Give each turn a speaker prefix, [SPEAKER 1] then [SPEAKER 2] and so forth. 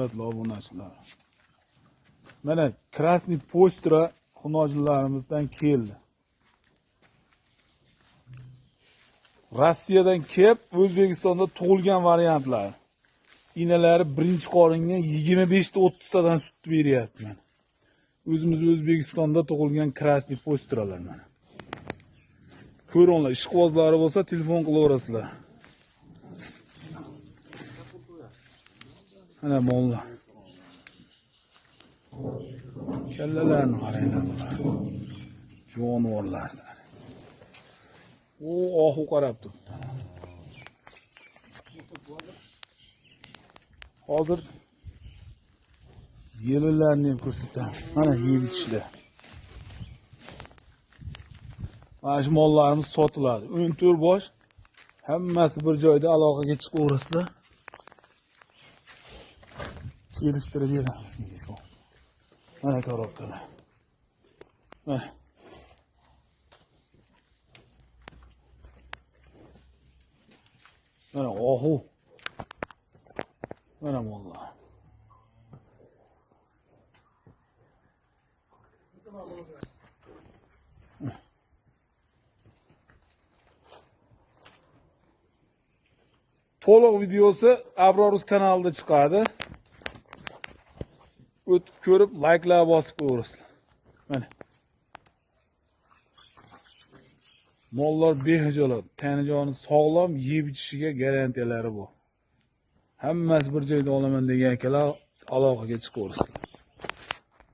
[SPEAKER 1] hurmatli obunachilar. Mana Krasniy Postra xunojlarimizdan keldi. Rossiyadan kelib, O'zbekistonda tug'ilgan variantlar. Inalari birinchi qoringa 25 ta 30 tadan sut beryapti mana. O'zimiz O'zbekistonda tug'ilgan Krasniy Postralar mana. Ko'ringlar, ishqibozlari bo'lsa telefon qilaverasizlar. Mana mollar. Kallalarni qaranglar bular. Jonivorlar. Ohu qarab turibdi. Hozir yelilarni ham ko'rsataman. Mana yel ichida. Mana shu mollarimiz sotiladi. 14 bosh. Hammasi bir joyda aloqaga chiqaverasizlar. Kelishtirib beramiz. Mana korobkalar. Mana. Mana ohu. Mana mollar. To'liq videosi Abrorus kanalida chiqadi. O'tib ko'rib, like'lar bosib qo'yasizlar. Mana. Mollar behijolat, tani joni sog'lom, yeb ichishiga garantiyalari bor. Hammasi bir joyda olaman degan akalar aloqaga chiqaverasizlar.